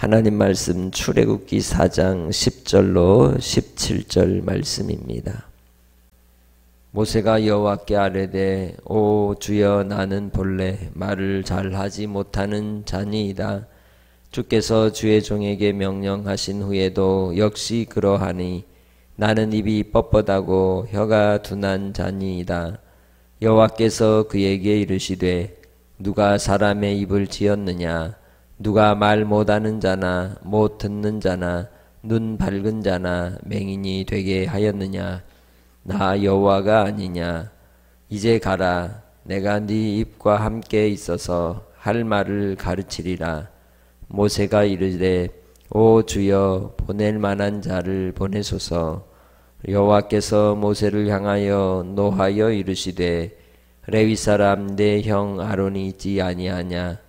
하나님 말씀 출애굽기 4장 10절로 17절 말씀입니다. 모세가 여호와께 아뢰되 오 주여 나는 본래 말을 잘하지 못하는 자니이다. 주께서 주의 종에게 명령하신 후에도 역시 그러하니 나는 입이 뻣뻣하고 혀가 둔한 자니이다. 여호와께서 그에게 이르시되 누가 사람의 입을 지었느냐? 누가 말 못하는 자나 못 듣는 자나 눈 밝은 자나 맹인이 되게 하였느냐? 나 여호와가 아니냐? 이제 가라. 내가 네 입과 함께 있어서 할 말을 가르치리라. 모세가 이르되 오 주여 보낼 만한 자를 보내소서. 여호와께서 모세를 향하여 노하여 이르시되 레위 사람 내 형 아론이 있지 아니하냐?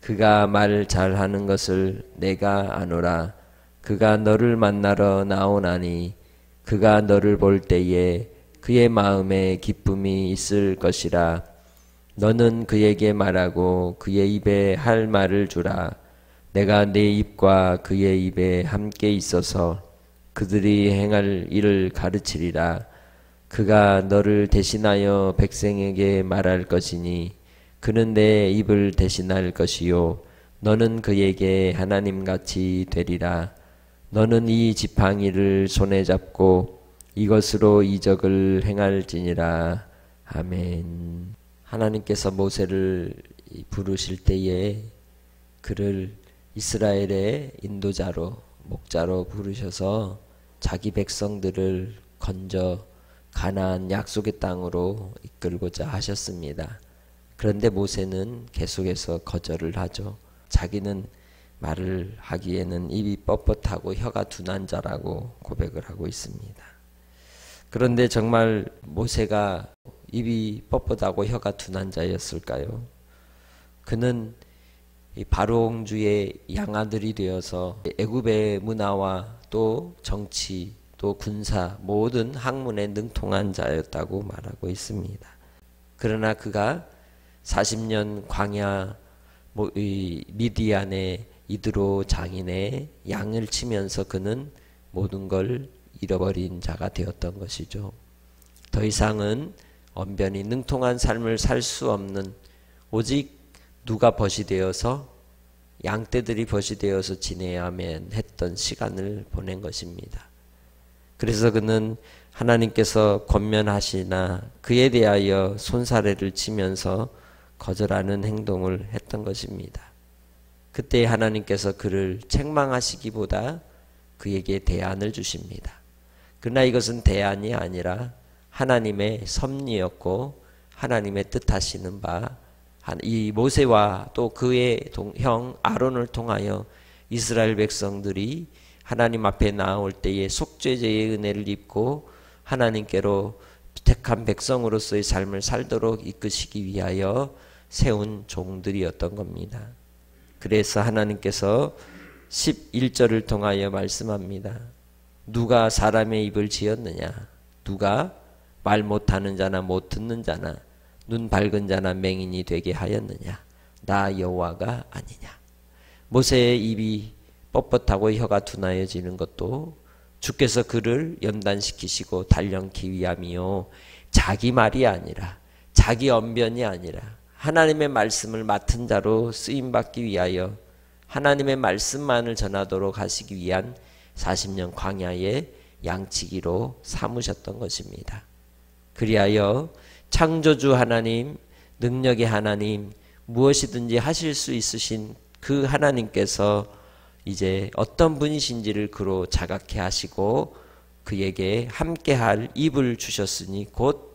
그가 말 잘하는 것을 내가 아노라. 그가 너를 만나러 나오나니 그가 너를 볼 때에 그의 마음에 기쁨이 있을 것이라. 너는 그에게 말하고 그의 입에 할 말을 주라. 내가 네 입과 그의 입에 함께 있어서 그들이 행할 일을 가르치리라. 그가 너를 대신하여 백성에게 말할 것이니 그는 내 입을 대신할 것이요 너는 그에게 하나님같이 되리라. 너는 이 지팡이를 손에 잡고 이것으로 이적을 행할지니라. 아멘. 하나님께서 모세를 부르실 때에 그를 이스라엘의 인도자로 목자로 부르셔서 자기 백성들을 건져 가나안 약속의 땅으로 이끌고자 하셨습니다. 그런데 모세는 계속해서 거절을 하죠. 자기는 말을 하기에는 입이 뻣뻣하고 혀가 둔한 자라고 고백을 하고 있습니다. 그런데 정말 모세가 입이 뻣뻣하고 혀가 둔한 자였을까요? 그는 바로 왕주의 양아들이 되어서 애굽의 문화와 또 정치 또 군사 모든 학문에 능통한 자였다고 말하고 있습니다. 그러나 그가 40년 광야 미디안의 이드로 장인의 양을 치면서 그는 모든 걸 잃어버린 자가 되었던 것이죠. 더 이상은 언변이 능통한 삶을 살 수 없는 오직 누가 벗이 되어서 양떼들이 벗이 되어서 지내야만 했던 시간을 보낸 것입니다. 그래서 그는 하나님께서 권면하시나 그에 대하여 손사래를 치면서 거절하는 행동을 했던 것입니다. 그때 하나님께서 그를 책망하시기보다 그에게 대안을 주십니다. 그러나 이것은 대안이 아니라 하나님의 섭리였고 하나님의 뜻하시는 바 이 모세와 또 그의 형 아론을 통하여 이스라엘 백성들이 하나님 앞에 나올 때에 속죄제의 은혜를 입고 하나님께로 택한 백성으로서의 삶을 살도록 이끄시기 위하여 세운 종들이었던 겁니다. 그래서 하나님께서 11절을 통하여 말씀합니다. 누가 사람의 입을 지었느냐? 누가 말 못하는 자나 못 듣는 자나 눈 밝은 자나 맹인이 되게 하였느냐? 나 여호와가 아니냐? 모세의 입이 뻣뻣하고 혀가 둔하여지는 것도 주께서 그를 연단시키시고 단련케 위함이요 자기 말이 아니라 자기 언변이 아니라 하나님의 말씀을 맡은 자로 쓰임받기 위하여 하나님의 말씀만을 전하도록 하시기 위한 40년 광야의 양치기로 삼으셨던 것입니다. 그리하여 창조주 하나님, 능력의 하나님, 무엇이든지 하실 수 있으신 그 하나님께서 이제 어떤 분이신지를 그로 자각해 하시고 그에게 함께할 입을 주셨으니 곧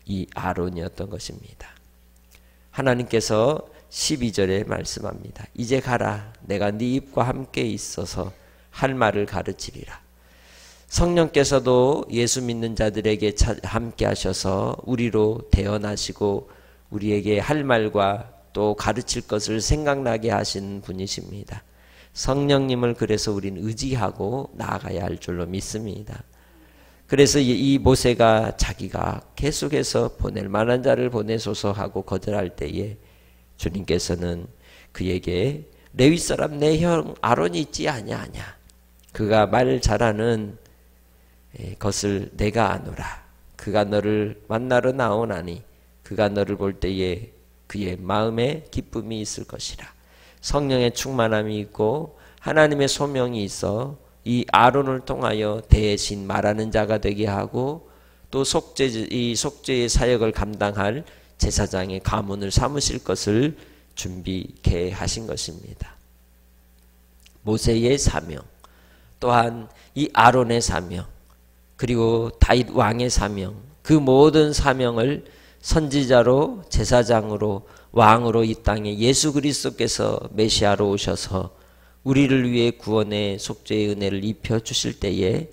이 아론이었던 것입니다. 하나님께서 12절에 말씀합니다. 이제 가라. 내가 네 입과 함께 있어서 할 말을 가르치리라. 성령께서도 예수 믿는 자들에게 함께 하셔서 우리로 태어나시고 우리에게 할 말과 또 가르칠 것을 생각나게 하신 분이십니다. 성령님을 그래서 우리는 의지하고 나아가야 할 줄로 믿습니다. 그래서 이 모세가 자기가 계속해서 보낼 만한 자를 보내소서 하고 거절할 때에 주님께서는 그에게 레위 사람 내 형 아론이 있지 아냐. 그가 말 잘하는 것을 내가 아노라. 그가 너를 만나러 나오나니 그가 너를 볼 때에 그의 마음에 기쁨이 있을 것이라. 성령의 충만함이 있고 하나님의 소명이 있어 이 아론을 통하여 대신 말하는 자가 되게 하고 또 이 속죄의 사역을 감당할 제사장의 가문을 삼으실 것을 준비케 하신 것입니다. 모세의 사명, 또한 이 아론의 사명, 그리고 다윗 왕의 사명, 그 모든 사명을 선지자로 제사장으로 왕으로 이 땅에 예수 그리스도께서 메시아로 오셔서 우리를 위해 구원의 속죄의 은혜를 입혀 주실 때에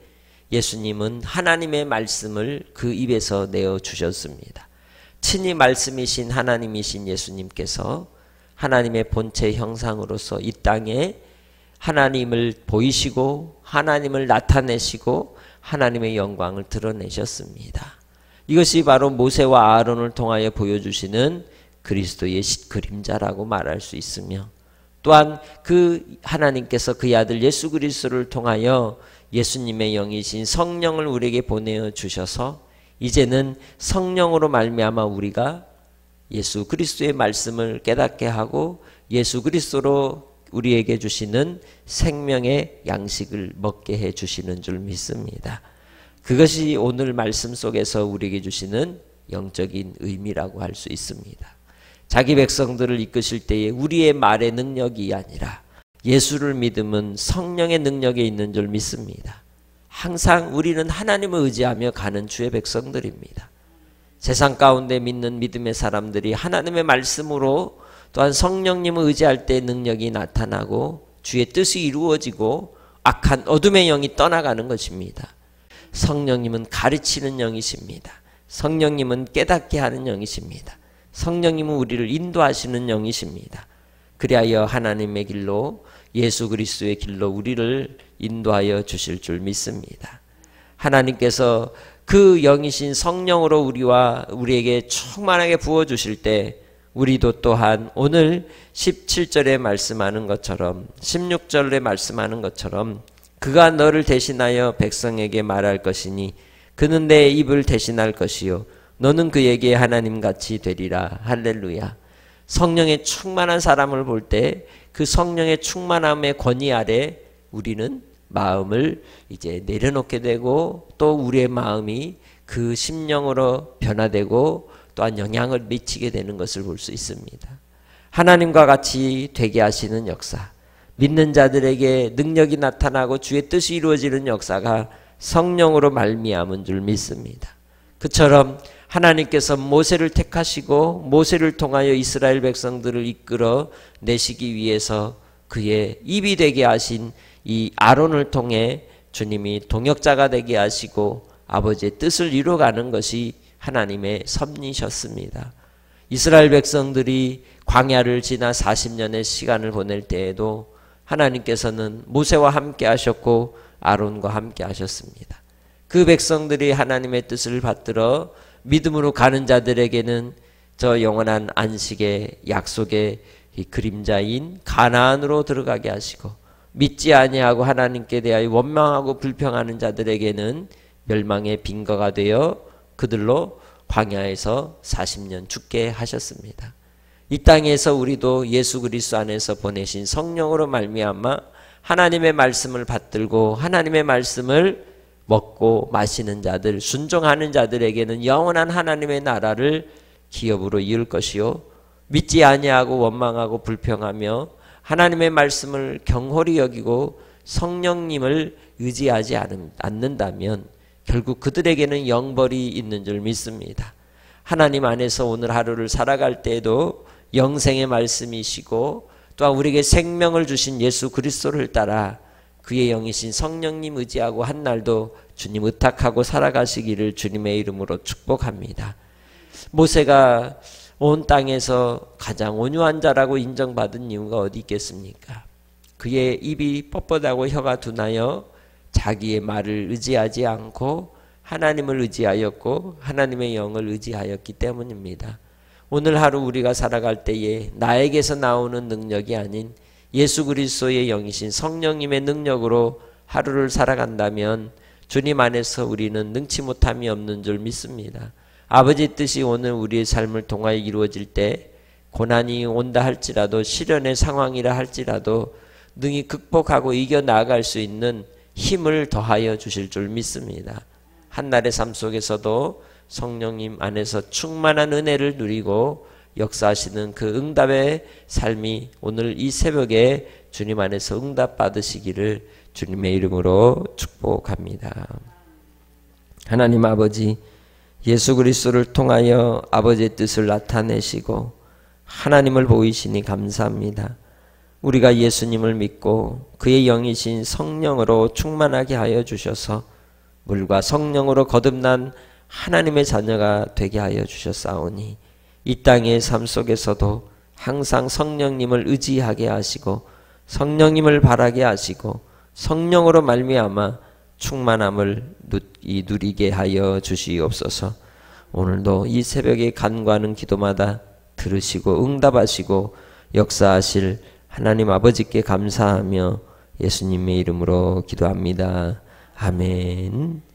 예수님은 하나님의 말씀을 그 입에서 내어 주셨습니다. 친히 말씀이신 하나님이신 예수님께서 하나님의 본체 형상으로서 이 땅에 하나님을 보이시고 하나님을 나타내시고 하나님의 영광을 드러내셨습니다. 이것이 바로 모세와 아론을 통하여 보여주시는 그리스도의 그림자라고 말할 수 있으며, 또한 그 하나님께서 그의 아들 예수 그리스도를 통하여 예수님의 영이신 성령을 우리에게 보내어 주셔서 이제는 성령으로 말미암아 우리가 예수 그리스도의 말씀을 깨닫게 하고 예수 그리스도로 우리에게 주시는 생명의 양식을 먹게 해 주시는 줄 믿습니다. 그것이 오늘 말씀 속에서 우리에게 주시는 영적인 의미라고 할 수 있습니다. 자기 백성들을 이끄실 때에 우리의 말의 능력이 아니라 예수를 믿으면 성령의 능력에 있는 줄 믿습니다. 항상 우리는 하나님을 의지하며 가는 주의 백성들입니다. 세상 가운데 믿는 믿음의 사람들이 하나님의 말씀으로 또한 성령님을 의지할 때 능력이 나타나고 주의 뜻이 이루어지고 악한 어둠의 영이 떠나가는 것입니다. 성령님은 가르치는 영이십니다. 성령님은 깨닫게 하는 영이십니다. 성령님은 우리를 인도하시는 영이십니다. 그리하여 하나님의 길로 예수 그리스도의 길로 우리를 인도하여 주실 줄 믿습니다. 하나님께서 그 영이신 성령으로 우리에게 충만하게 부어주실 때 우리도 또한 오늘 17절에 말씀하는 것처럼 16절에 말씀하는 것처럼 그가 너를 대신하여 백성에게 말할 것이니 그는 내 입을 대신할 것이요 너는 그에게 하나님같이 되리라. 할렐루야. 성령의 충만한 사람을 볼 때 그 성령의 충만함의 권위 아래 우리는 마음을 이제 내려놓게 되고 또 우리의 마음이 그 심령으로 변화되고 또한 영향을 미치게 되는 것을 볼 수 있습니다. 하나님과 같이 되게 하시는 역사, 믿는 자들에게 능력이 나타나고 주의 뜻이 이루어지는 역사가 성령으로 말미암은 줄 믿습니다. 그처럼 하나님께서 모세를 택하시고 모세를 통하여 이스라엘 백성들을 이끌어 내시기 위해서 그의 입이 되게 하신 이 아론을 통해 주님이 동역자가 되게 하시고 아버지의 뜻을 이루어가는 것이 하나님의 섭리셨습니다. 이스라엘 백성들이 광야를 지나 40년의 시간을 보낼 때에도 하나님께서는 모세와 함께 하셨고 아론과 함께 하셨습니다. 그 백성들이 하나님의 뜻을 받들어 믿음으로 가는 자들에게는 저 영원한 안식의 약속의 이 그림자인 가나안으로 들어가게 하시고 믿지 아니하고 하나님께 대하여 원망하고 불평하는 자들에게는 멸망의 빙거가 되어 그들로 광야에서 40년 죽게 하셨습니다. 이 땅에서 우리도 예수 그리스도 안에서 보내신 성령으로 말미암아 하나님의 말씀을 받들고 하나님의 말씀을 먹고 마시는 자들, 순종하는 자들에게는 영원한 하나님의 나라를 기업으로 이을 것이요 믿지 아니하고 원망하고 불평하며 하나님의 말씀을 경홀히 여기고 성령님을 의지하지 않는다면 결국 그들에게는 영벌이 있는 줄 믿습니다. 하나님 안에서 오늘 하루를 살아갈 때에도 영생의 말씀이시고 또한 우리에게 생명을 주신 예수 그리스도를 따라 그의 영이신 성령님 의지하고 한 날도 주님 의탁하고 살아가시기를 주님의 이름으로 축복합니다. 모세가 온 땅에서 가장 온유한 자라고 인정받은 이유가 어디 있겠습니까? 그의 입이 뻣뻣하고 혀가 둔하여 자기의 말을 의지하지 않고 하나님을 의지하였고 하나님의 영을 의지하였기 때문입니다. 오늘 하루 우리가 살아갈 때에 나에게서 나오는 능력이 아닌 예수 그리스도의 영이신 성령님의 능력으로 하루를 살아간다면 주님 안에서 우리는 능치 못함이 없는 줄 믿습니다. 아버지의 뜻이 오늘 우리의 삶을 통하여 이루어질 때 고난이 온다 할지라도 시련의 상황이라 할지라도 능히 극복하고 이겨나갈 수 있는 힘을 더하여 주실 줄 믿습니다. 한날의 삶 속에서도 성령님 안에서 충만한 은혜를 누리고 역사하시는 그 응답의 삶이 오늘 이 새벽에 주님 안에서 응답 받으시기를 주님의 이름으로 축복합니다. 하나님 아버지, 예수 그리스도를 통하여 아버지의 뜻을 나타내시고 하나님을 보이시니 감사합니다. 우리가 예수님을 믿고 그의 영이신 성령으로 충만하게 하여 주셔서 물과 성령으로 거듭난 하나님의 자녀가 되게 하여 주셨사오니 이 땅의 삶 속에서도 항상 성령님을 의지하게 하시고 성령님을 바라게 하시고 성령으로 말미암아 충만함을 누리게 하여 주시옵소서. 오늘도 이 새벽에 간구하는 기도마다 들으시고 응답하시고 역사하실 하나님 아버지께 감사하며 예수님의 이름으로 기도합니다. 아멘.